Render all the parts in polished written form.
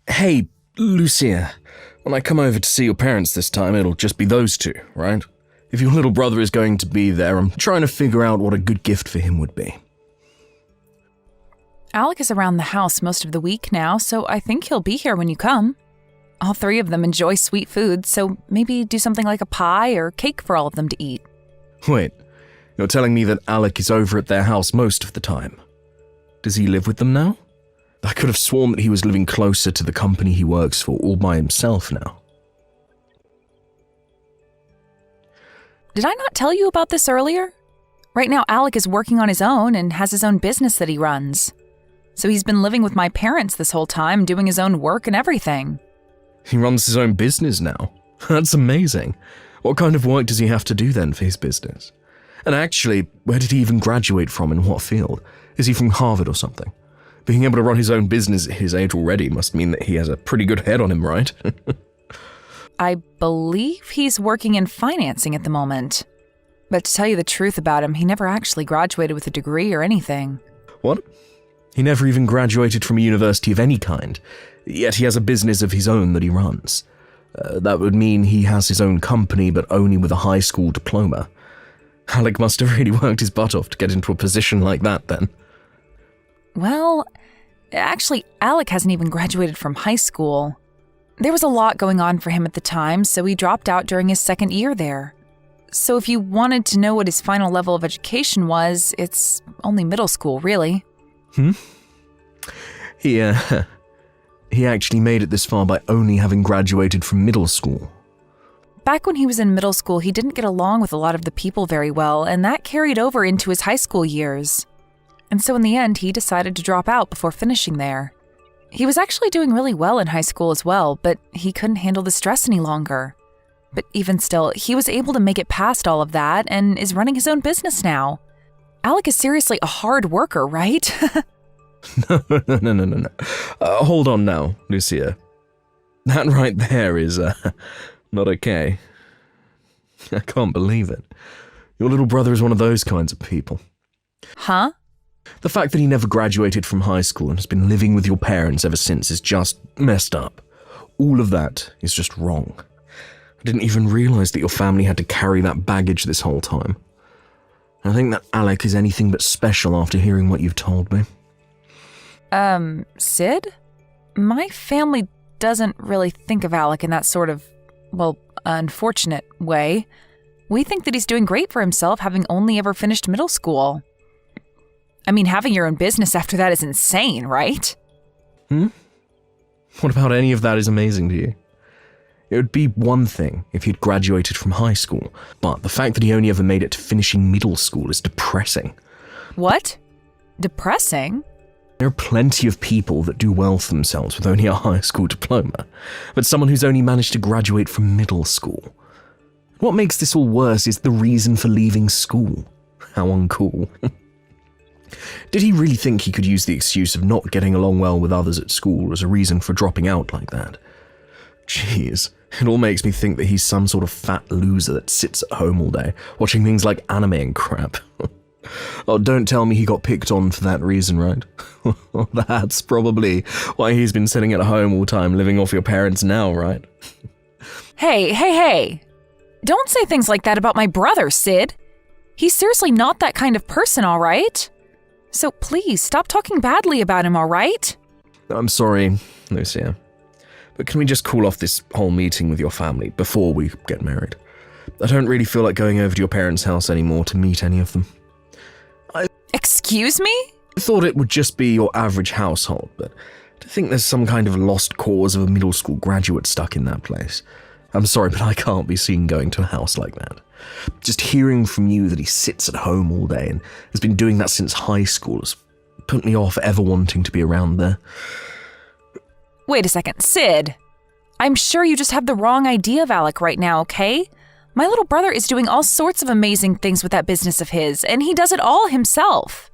Hey, Lucia, when I come over to see your parents this time, it'll just be those two, right? If your little brother is going to be there, I'm trying to figure out what a good gift for him would be. Alec is around the house most of the week now, so I think he'll be here when you come. All three of them enjoy sweet food, so maybe do something like a pie or cake for all of them to eat. Wait, you're telling me that Alec is over at their house most of the time? Does he live with them now? I could have sworn that he was living closer to the company he works for all by himself now. Did I not tell you about this earlier? Right now, Alec is working on his own and has his own business that he runs. So he's been living with my parents this whole time, doing his own work and everything. He runs his own business now? That's amazing. What kind of work does he have to do then for his business? And actually, where did he even graduate from, in what field? Is he from Harvard or something? Being able to run his own business at his age already must mean that he has a pretty good head on him, right? I believe he's working in financing at the moment. But to tell you the truth about him, he never actually graduated with a degree or anything. What? He never even graduated from a university of any kind, yet he has a business of his own that he runs. That would mean he has his own company, but only with a high school diploma. Alec must have really worked his butt off to get into a position like that, then. Well, actually, Alec hasn't even graduated from high school. There was a lot going on for him at the time, so he dropped out during his second year there. So if you wanted to know what his final level of education was, it's only middle school, really. He actually made it this far by only having graduated from middle school. Back when he was in middle school, he didn't get along with a lot of the people very well, and that carried over into his high school years. And so in the end, he decided to drop out before finishing there. He was actually doing really well in high school as well, but he couldn't handle the stress any longer. But even still, he was able to make it past all of that and is running his own business now. Alec is seriously a hard worker, right? No. Hold on now, Lucia. That right there is, not okay. I can't believe it. Your little brother is one of those kinds of people. Huh? The fact that he never graduated from high school and has been living with your parents ever since is just messed up. All of that is just wrong. I didn't even realize that your family had to carry that baggage this whole time. I think that Alec is anything but special after hearing what you've told me. Sid? My family doesn't really think of Alec in that sort of, unfortunate way. We think that he's doing great for himself, having only ever finished middle school. I mean, having your own business after that is insane, right? What about any of that is amazing to you? It would be one thing if he'd graduated from high school, but the fact that he only ever made it to finishing middle school is depressing. What? Depressing? There are plenty of people that do well for themselves with only a high school diploma, but someone who's only managed to graduate from middle school. What makes this all worse is the reason for leaving school. How uncool. Did he really think he could use the excuse of not getting along well with others at school as a reason for dropping out like that? Jeez, it all makes me think that he's some sort of fat loser that sits at home all day, watching things like anime and crap. Oh, don't tell me he got picked on for that reason, right? That's probably why he's been sitting at home all the time, living off your parents now, right? Hey. Don't say things like that about my brother, Sid. He's seriously not that kind of person, all right? So please, stop talking badly about him, all right? I'm sorry, Lucia. But can we just call off this whole meeting with your family before we get married? I don't really feel like going over to your parents' house anymore to meet any of them. Excuse me? I thought it would just be your average household, but to think there's some kind of lost cause of a middle school graduate stuck in that place. I'm sorry, but I can't be seen going to a house like that. Just hearing from you that he sits at home all day and has been doing that since high school has put me off ever wanting to be around there. Wait a second, Sid. I'm sure you just have the wrong idea of Alec right now, okay? My little brother is doing all sorts of amazing things with that business of his, and he does it all himself.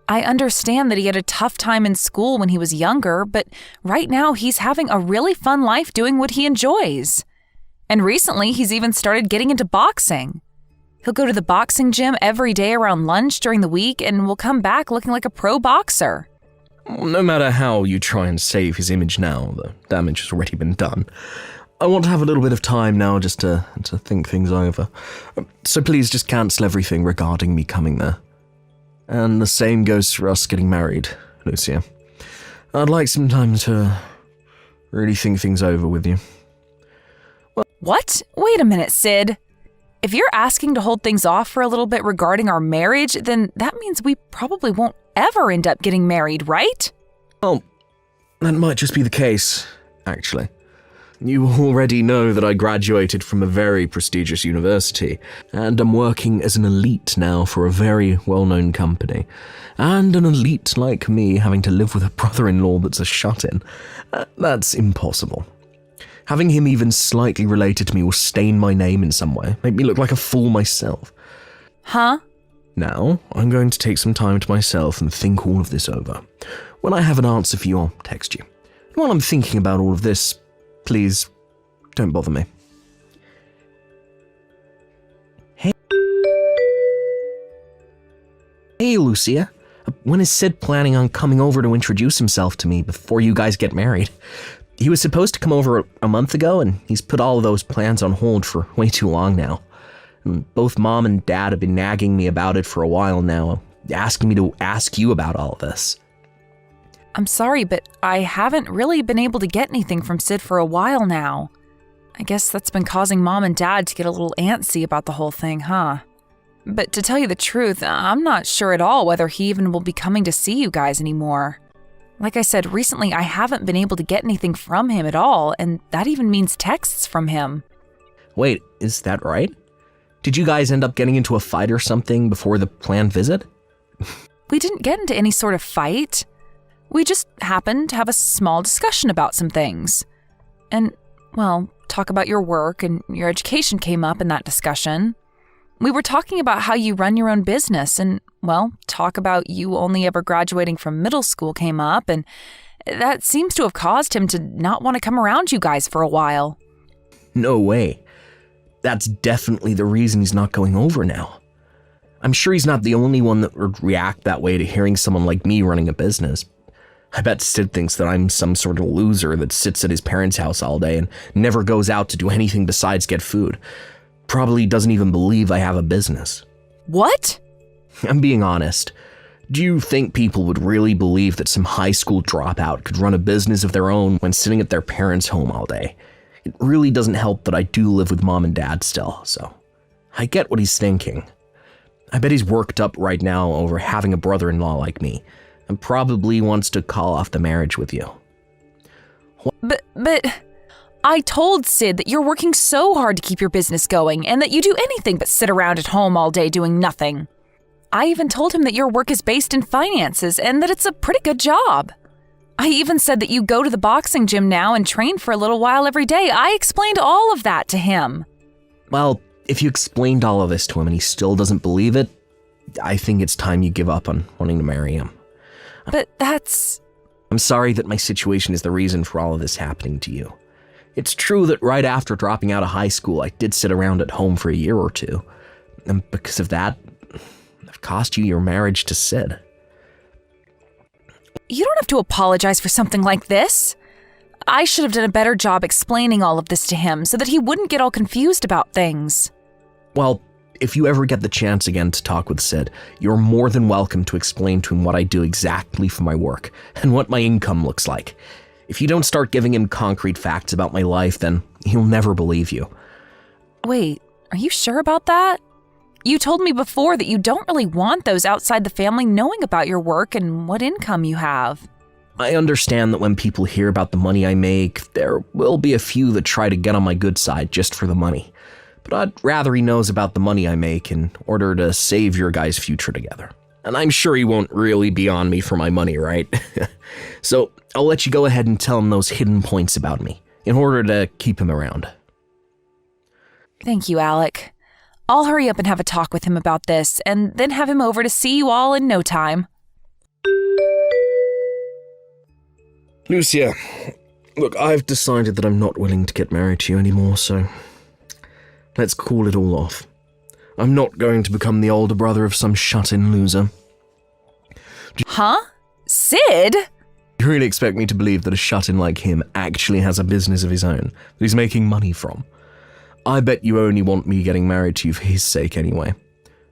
I understand that he had a tough time in school when he was younger, but right now he's having a really fun life doing what he enjoys. And recently, he's even started getting into boxing. He'll go to the boxing gym every day around lunch during the week and will come back looking like a pro boxer. No matter how you try and save his image now, the damage has already been done. I want to have a little bit of time now just to think things over. So please just cancel everything regarding me coming there. And the same goes for us getting married, Lucia. I'd like some time to really think things over with you. What? Wait a minute, Sid. If you're asking to hold things off for a little bit regarding our marriage, then that means we probably won't ever end up getting married, right? Well, that might just be the case, actually. You already know that I graduated from a very prestigious university, and I'm working as an elite now for a very well-known company. And an elite like me having to live with a brother-in-law that's a shut-in, that's impossible. Having him even slightly related to me will stain my name in some way, make me look like a fool myself. Huh? Now, I'm going to take some time to myself and think all of this over. When I have an answer for you, I'll text you. And while I'm thinking about all of this, please, don't bother me. Hey, Lucia. When is Sid planning on coming over to introduce himself to me before you guys get married? He was supposed to come over a month ago, and he's put all of those plans on hold for way too long now. And both Mom and Dad have been nagging me about it for a while now, asking me to ask you about all of this. I'm sorry, but I haven't really been able to get anything from Sid for a while now. I guess that's been causing Mom and Dad to get a little antsy about the whole thing, huh? But to tell you the truth, I'm not sure at all whether he even will be coming to see you guys anymore. Like I said, recently I haven't been able to get anything from him at all, and that even means texts from him. Wait, is that right? Did you guys end up getting into a fight or something before the planned visit? We didn't get into any sort of fight. We just happened to have a small discussion about some things. And, well, talk about your work and your education came up in that discussion. We were talking about how you run your own business and, well, talk about you only ever graduating from middle school came up, and that seems to have caused him to not want to come around you guys for a while. No way. That's definitely the reason he's not going over now. I'm sure he's not the only one that would react that way to hearing someone like me running a business. I bet Sid thinks that I'm some sort of loser that sits at his parents' house all day and never goes out to do anything besides get food. Probably doesn't even believe I have a business. What? I'm being honest. Do you think people would really believe that some high school dropout could run a business of their own when sitting at their parents' home all day? It really doesn't help that I do live with Mom and Dad still, so I get what he's thinking. I bet he's worked up right now over having a brother-in-law like me, and probably wants to call off the marriage with you. But I told Sid that you're working so hard to keep your business going and that you do anything but sit around at home all day doing nothing. I even told him that your work is based in finances and that it's a pretty good job. I even said that you go to the boxing gym now and train for a little while every day. I explained all of that to him. Well, if you explained all of this to him and he still doesn't believe it, I think it's time you give up on wanting to marry him. But that's... I'm sorry that my situation is the reason for all of this happening to you. It's true that right after dropping out of high school, I did sit around at home for a year or two. And because of that, I've cost you your marriage to Sid. You don't have to apologize for something like this. I should have done a better job explaining all of this to him so that he wouldn't get all confused about things. Well, if you ever get the chance again to talk with Sid, you're more than welcome to explain to him what I do exactly for my work and what my income looks like. If you don't start giving him concrete facts about my life, then he'll never believe you. Wait, are you sure about that? You told me before that you don't really want those outside the family knowing about your work and what income you have. I understand that when people hear about the money I make, there will be a few that try to get on my good side just for the money. But I'd rather he knows about the money I make in order to save your guys' future together. And I'm sure he won't really be on me for my money, right? So I'll let you go ahead and tell him those hidden points about me in order to keep him around. Thank you, Alec. I'll hurry up and have a talk with him about this and then have him over to see you all in no time. Lucia, look, I've decided that I'm not willing to get married to you anymore, so let's call it all off. I'm not going to become the older brother of some shut-in loser. Huh? Sid? You really expect me to believe that a shut-in like him actually has a business of his own that he's making money from? I bet you only want me getting married to you for his sake anyway.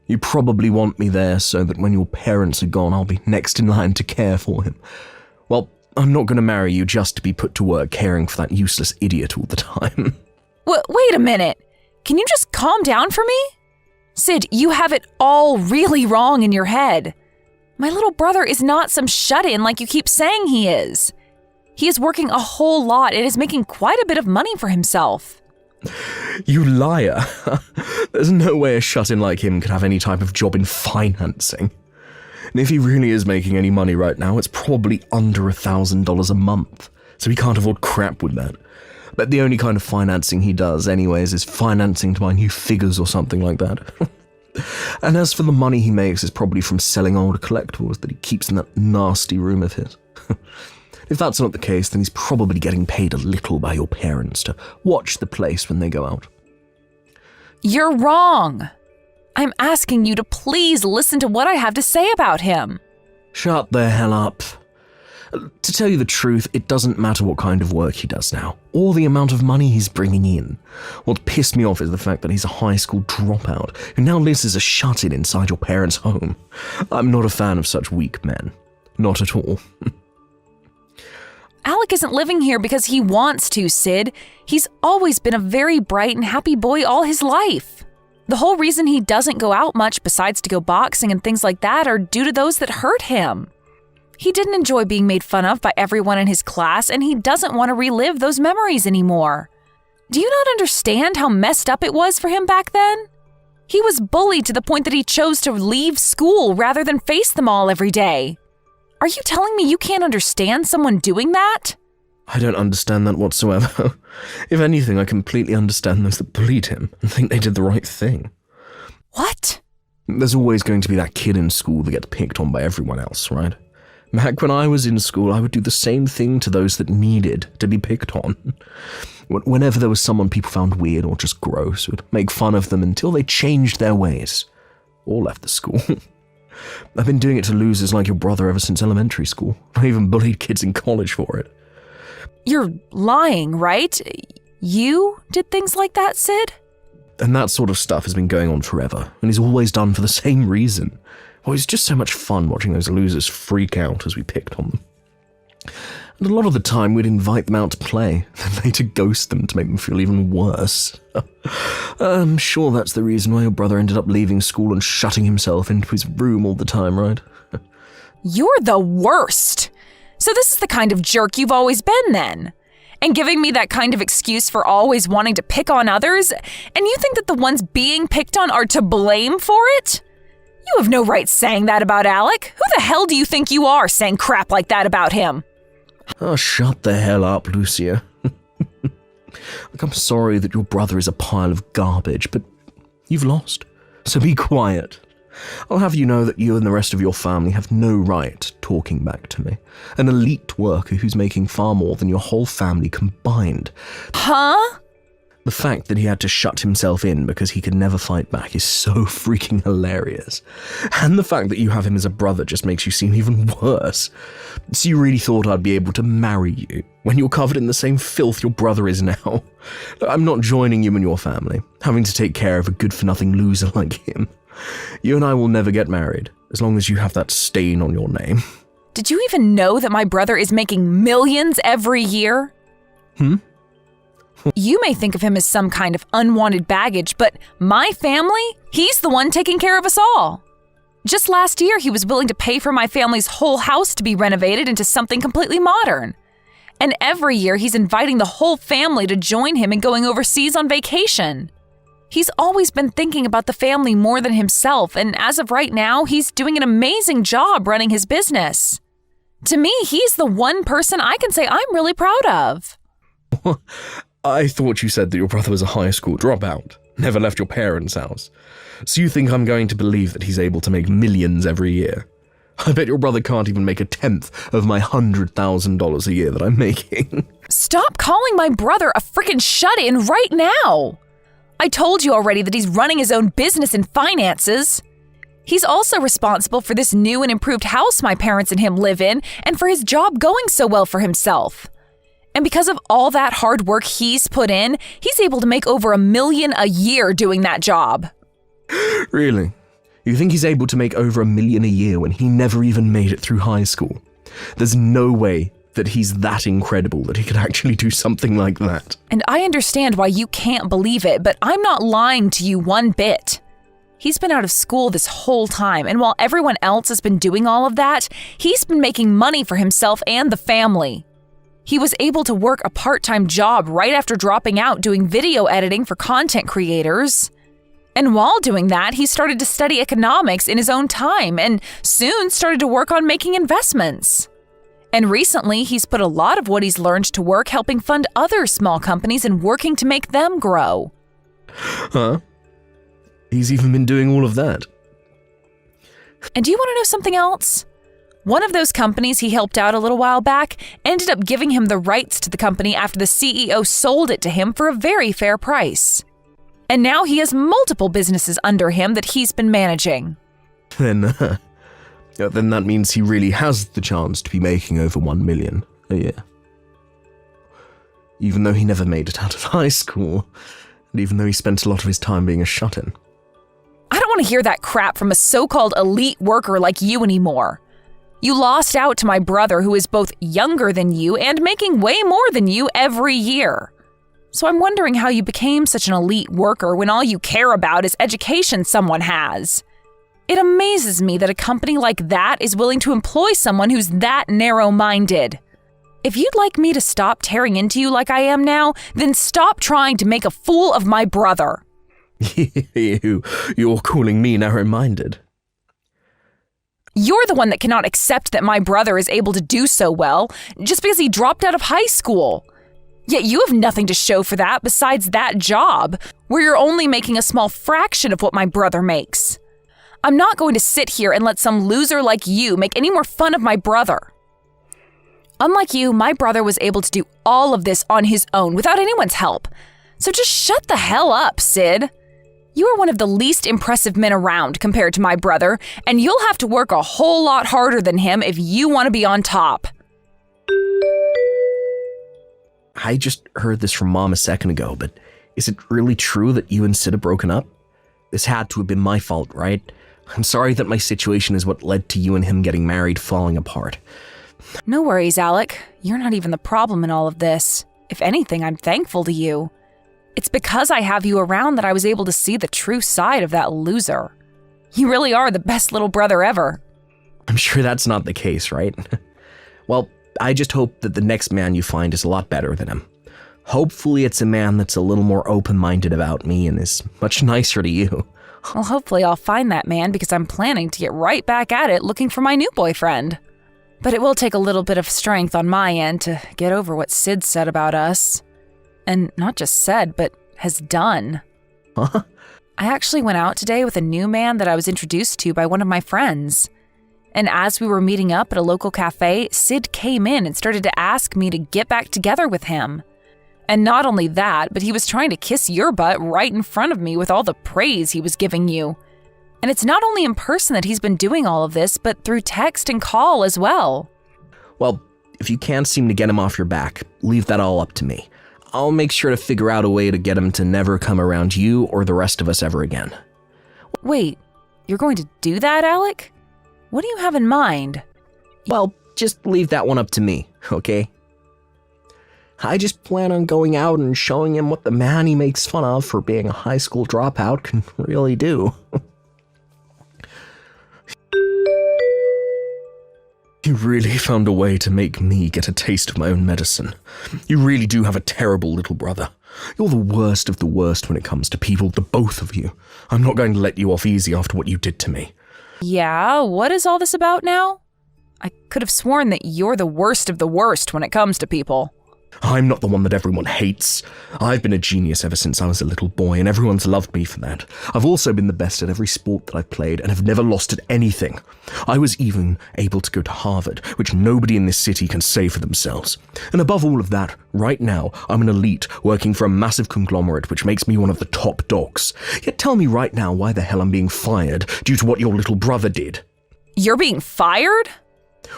You probably want me there so that when your parents are gone, I'll be next in line to care for him. Well, I'm not going to marry you just to be put to work caring for that useless idiot all the time. Wait a minute. Can you just calm down for me? Sid, you have it all really wrong in your head. My little brother is not some shut-in like you keep saying he is. He is working a whole lot and is making quite a bit of money for himself. You liar. There's no way a shut-in like him could have any type of job in financing. And if he really is making any money right now, it's probably under $1,000 a month, so he can't afford crap with that. But the only kind of financing he does anyways is financing to buy new figures or something like that. And as for the money he makes, it's probably from selling older collectibles that he keeps in that nasty room of his. If that's not the case, then he's probably getting paid a little by your parents to watch the place when they go out. You're wrong. I'm asking you to please listen to what I have to say about him. Shut the hell up. To tell you the truth, it doesn't matter what kind of work he does now, or the amount of money he's bringing in. What pissed me off is the fact that he's a high school dropout who now lives as a shut-in inside your parents' home. I'm not a fan of such weak men. Not at all. Alec isn't living here because he wants to, Sid. He's always been a very bright and happy boy all his life. The whole reason he doesn't go out much besides to go boxing and things like that are due to those that hurt him. He didn't enjoy being made fun of by everyone in his class, and he doesn't want to relive those memories anymore. Do you not understand how messed up it was for him back then? He was bullied to the point that he chose to leave school rather than face them all every day. Are you telling me you can't understand someone doing that? I don't understand that whatsoever. If anything, I completely understand those that bullied him and think they did the right thing. What? There's always going to be that kid in school that gets picked on by everyone else, right? Back when I was in school, I would do the same thing to those that needed to be picked on. Whenever there was someone people found weird or just gross, I would make fun of them until they changed their ways or left the school. I've been doing it to losers like your brother ever since elementary school. I even bullied kids in college for it. You're lying, right? You did things like that, Sid? And that sort of stuff has been going on forever, and is always done for the same reason. Well, it's just so much fun watching those losers freak out as we picked on them. And a lot of the time we'd invite them out to play, then later ghost them to make them feel even worse. I'm sure that's the reason why your brother ended up leaving school and shutting himself into his room all the time, right? You're the worst! So this is the kind of jerk you've always been then? And giving me that kind of excuse for always wanting to pick on others? And you think that the ones being picked on are to blame for it? You have no right saying that about Alec. Who the hell do you think you are saying crap like that about him? Oh, shut the hell up, Lucia. Look, I'm sorry that your brother is a pile of garbage, but you've lost. So be quiet. I'll have you know that you and the rest of your family have no right talking back to me. An elite worker who's making far more than your whole family combined. Huh? The fact that he had to shut himself in because he could never fight back is so freaking hilarious. And the fact that you have him as a brother just makes you seem even worse. So you really thought I'd be able to marry you when you're covered in the same filth your brother is now? I'm not joining you and your family, having to take care of a good-for-nothing loser like him. You and I will never get married, as long as you have that stain on your name. Did you even know that my brother is making millions every year? You may think of him as some kind of unwanted baggage, but my family, he's the one taking care of us all. Just last year, he was willing to pay for my family's whole house to be renovated into something completely modern. And every year, he's inviting the whole family to join him in going overseas on vacation. He's always been thinking about the family more than himself, and as of right now, he's doing an amazing job running his business. To me, he's the one person I can say I'm really proud of. I thought you said that your brother was a high school dropout, never left your parents' house. So you think I'm going to believe that he's able to make millions every year? I bet your brother can't even make a tenth of my $100,000 a year that I'm making. Stop calling my brother a frickin' shut-in right now! I told you already that he's running his own business and finances. He's also responsible for this new and improved house my parents and him live in, and for his job going so well for himself. And because of all that hard work he's put in, he's able to make over $1 million a year doing that job. Really? You think he's able to make over $1 million a year when he never even made it through high school? There's no way that he's that incredible that he could actually do something like that. And I understand why you can't believe it, but I'm not lying to you one bit. He's been out of school this whole time, and while everyone else has been doing all of that, he's been making money for himself and the family. He was able to work a part-time job right after dropping out doing video editing for content creators. And while doing that, he started to study economics in his own time and soon started to work on making investments. And recently, he's put a lot of what he's learned to work helping fund other small companies and working to make them grow. Huh? He's even been doing all of that. And do you want to know something else? One of those companies he helped out a little while back ended up giving him the rights to the company after the CEO sold it to him for a very fair price. And now he has multiple businesses under him that he's been managing. Then that means he really has the chance to be making over $1 million a year. Even though he never made it out of high school, and even though he spent a lot of his time being a shut-in. I don't want to hear that crap from a so-called elite worker like you anymore. You lost out to my brother, who is both younger than you and making way more than you every year. So I'm wondering how you became such an elite worker when all you care about is education someone has. It amazes me that a company like that is willing to employ someone who's that narrow-minded. If you'd like me to stop tearing into you like I am now, then stop trying to make a fool of my brother. You're calling me narrow-minded. You're the one that cannot accept that my brother is able to do so well just because he dropped out of high school. Yet you have nothing to show for that besides that job, where you're only making a small fraction of what my brother makes. I'm not going to sit here and let some loser like you make any more fun of my brother. Unlike you, my brother was able to do all of this on his own without anyone's help. So just shut the hell up, Sid. You are one of the least impressive men around compared to my brother, and you'll have to work a whole lot harder than him if you want to be on top. I just heard this from Mom a second ago, but is it really true that you and Sid have broken up? This had to have been my fault, right? I'm sorry that my situation is what led to you and him getting married falling apart. No worries, Alec. You're not even the problem in all of this. If anything, I'm thankful to you. It's because I have you around that I was able to see the true side of that loser. You really are the best little brother ever. I'm sure that's not the case, right? Well, I just hope that the next man you find is a lot better than him. Hopefully it's a man that's a little more open-minded about me and is much nicer to you. Well, hopefully I'll find that man because I'm planning to get right back at it looking for my new boyfriend. But it will take a little bit of strength on my end to get over what Sid said about us. And not just said, but has done. Huh? I actually went out today with a new man that I was introduced to by one of my friends. And as we were meeting up at a local cafe, Sid came in and started to ask me to get back together with him. And not only that, but he was trying to kiss your butt right in front of me with all the praise he was giving you. And it's not only in person that he's been doing all of this, but through text and call as well. Well, if you can't seem to get him off your back, leave that all up to me. I'll make sure to figure out a way to get him to never come around you or the rest of us ever again. Wait, you're going to do that, Alec? What do you have in mind? Well, just leave that one up to me, okay? I just plan on going out and showing him what the man he makes fun of for being a high school dropout can really do. You really found a way to make me get a taste of my own medicine. You really do have a terrible little brother. You're the worst of the worst when it comes to people, the both of you. I'm not going to let you off easy after what you did to me. Yeah, what is all this about now? I could have sworn that you're the worst of the worst when it comes to people. I'm not the one that everyone hates. I've been a genius ever since I was a little boy, and everyone's loved me for that. I've also been the best at every sport that I've played, and have never lost at anything. I was even able to go to Harvard, which nobody in this city can say for themselves. And above all of that, right now, I'm an elite working for a massive conglomerate, which makes me one of the top dogs. Yet tell me right now why the hell I'm being fired due to what your little brother did. You're being fired?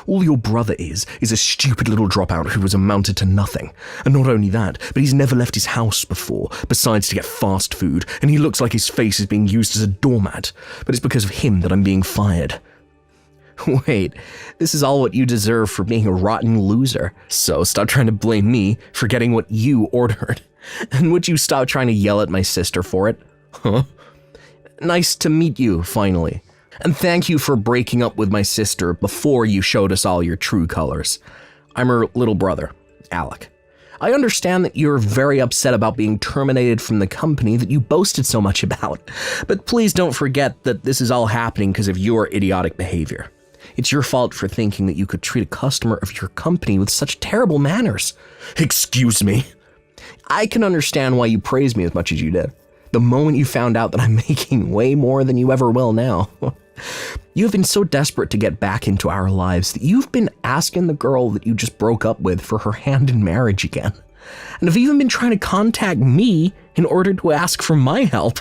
All your brother is a stupid little dropout who has amounted to nothing. And not only that, but he's never left his house before, besides to get fast food, and he looks like his face is being used as a doormat. But it's because of him that I'm being fired. Wait, this is all what you deserve for being a rotten loser. So stop trying to blame me for getting what you ordered. And would you stop trying to yell at my sister for it? Huh? Nice to meet you, finally. And thank you for breaking up with my sister before you showed us all your true colors. I'm her little brother, Alec. I understand that you're very upset about being terminated from the company that you boasted so much about, but please don't forget that this is all happening because of your idiotic behavior. It's your fault for thinking that you could treat a customer of your company with such terrible manners. Excuse me? I can understand why you praise me as much as you did. The moment you found out that I'm making way more than you ever will now. You have been so desperate to get back into our lives that you've been asking the girl that you just broke up with for her hand in marriage again. And have even been trying to contact me in order to ask for my help.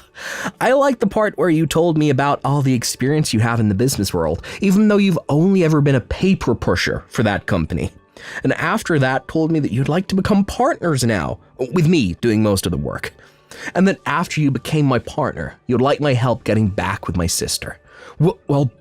I like the part where you told me about all the experience you have in the business world, even though you've only ever been a paper pusher for that company. And after that, told me that you'd like to become partners now, with me doing most of the work. And that after you became my partner, you'd like my help getting back with my sister. Well,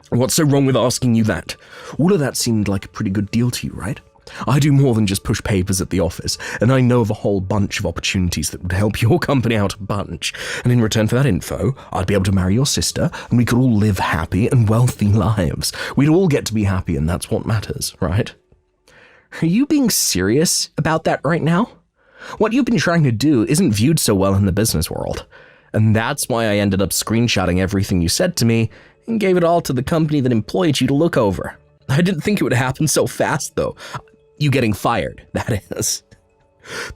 what's so wrong with asking you that? All of that seemed like a pretty good deal to you, right? I do more than just push papers at the office, and I know of a whole bunch of opportunities that would help your company out a bunch. And in return for that info, I'd be able to marry your sister, and we could all live happy and wealthy lives. We'd all get to be happy, and that's what matters, right? Are you being serious about that right now? What you've been trying to do isn't viewed so well in the business world. And that's why I ended up screenshotting everything you said to me and gave it all to the company that employed you to look over. I didn't think it would happen so fast, though. You getting fired, that is.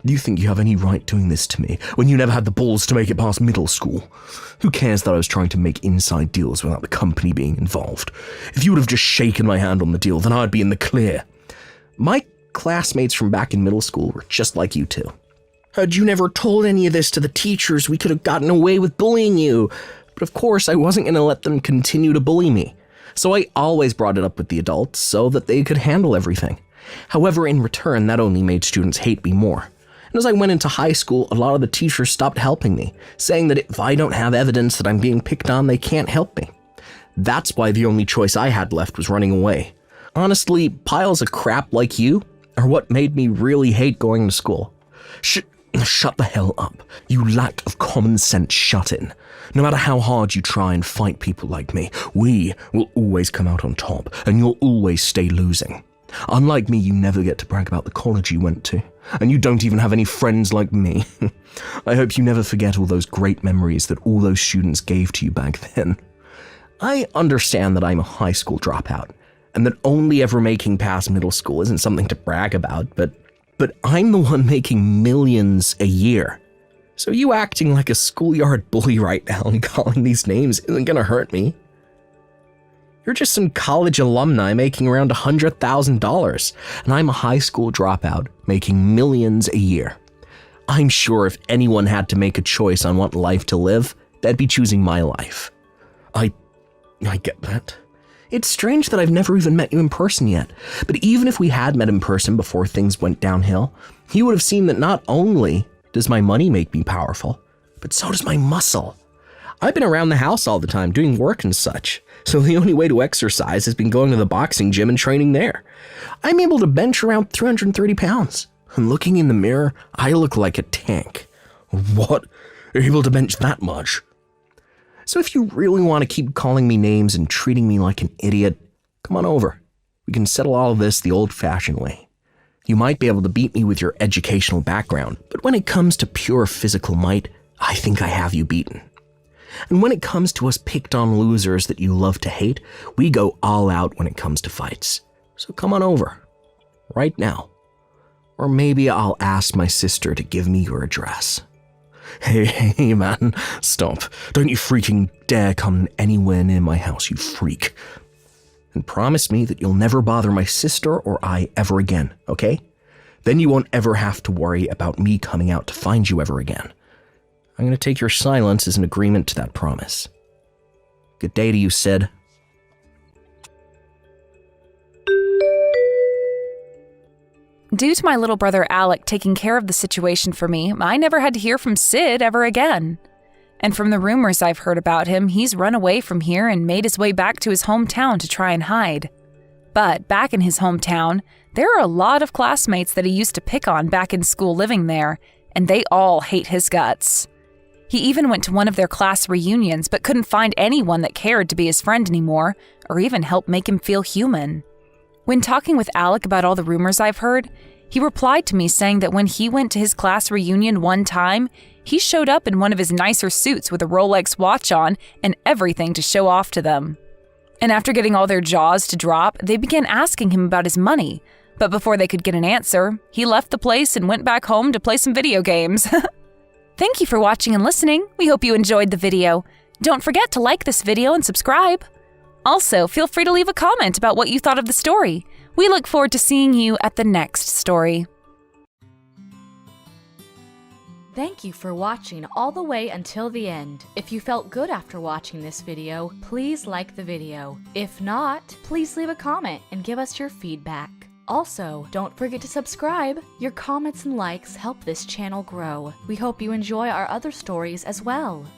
You think you have any right doing this to me when you never had the balls to make it past middle school? Who cares that I was trying to make inside deals without the company being involved? If you would have just shaken my hand on the deal, then I'd be in the clear. My classmates from back in middle school were just like you two. Had you never told any of this to the teachers, we could have gotten away with bullying you. But of course, I wasn't going to let them continue to bully me. So I always brought it up with the adults so that they could handle everything. However, in return, that only made students hate me more. And as I went into high school, a lot of the teachers stopped helping me, saying that if I don't have evidence that I'm being picked on, they can't help me. That's why the only choice I had left was running away. Honestly, piles of crap like you are what made me really hate going to school. Shut the hell up. You lack of common sense shut in. No matter how hard you try and fight people like me, we will always come out on top, and you'll always stay losing. Unlike me, you never get to brag about the college you went to, and you don't even have any friends like me. I hope you never forget all those great memories that all those students gave to you back then. I understand that I'm a high school dropout, and that only ever making past middle school isn't something to brag about, but I'm the one making millions a year. So you acting like a schoolyard bully right now and calling these names isn't gonna hurt me. You're just some college alumni making around $100,000, and I'm a high school dropout making millions a year. I'm sure if anyone had to make a choice on what life to live, they'd be choosing my life. I get that. It's strange that I've never even met you in person yet, but even if we had met in person before things went downhill, you would have seen that not only does my money make me powerful, but so does my muscle. I've been around the house all the time doing work and such, so the only way to exercise has been going to the boxing gym and training there. I'm able to bench around 330 pounds, and looking in the mirror, I look like a tank. What? You're able to bench that much? So if you really want to keep calling me names and treating me like an idiot, come on over. We can settle all of this the old-fashioned way. You might be able to beat me with your educational background, but when it comes to pure physical might, I think I have you beaten. And when it comes to us picked-on losers that you love to hate, we go all out when it comes to fights. So come on over. Right now. Or maybe I'll ask my sister to give me your address. Hey man, stop. Don't you freaking dare come anywhere near my house, you freak. And promise me that you'll never bother my sister or I ever again, okay? Then you won't ever have to worry about me coming out to find you ever again. I'm going to take your silence as an agreement to that promise. Good day to you, Sid. Due to my little brother Alec taking care of the situation for me, I never had to hear from Sid ever again. And from the rumors I've heard about him, he's run away from here and made his way back to his hometown to try and hide. But back in his hometown, there are a lot of classmates that he used to pick on back in school living there, and they all hate his guts. He even went to one of their class reunions but couldn't find anyone that cared to be his friend anymore, or even help make him feel human. When talking with Alec about all the rumors I've heard, he replied to me saying that when he went to his class reunion one time, he showed up in one of his nicer suits with a Rolex watch on and everything to show off to them. And after getting all their jaws to drop, they began asking him about his money. But before they could get an answer, he left the place and went back home to play some video games. Thank you for watching and listening. We hope you enjoyed the video. Don't forget to like this video and subscribe. Also, feel free to leave a comment about what you thought of the story. We look forward to seeing you at the next story. Thank you for watching all the way until the end. If you felt good after watching this video, please like the video. If not, please leave a comment and give us your feedback. Also, don't forget to subscribe. Your comments and likes help this channel grow. We hope you enjoy our other stories as well.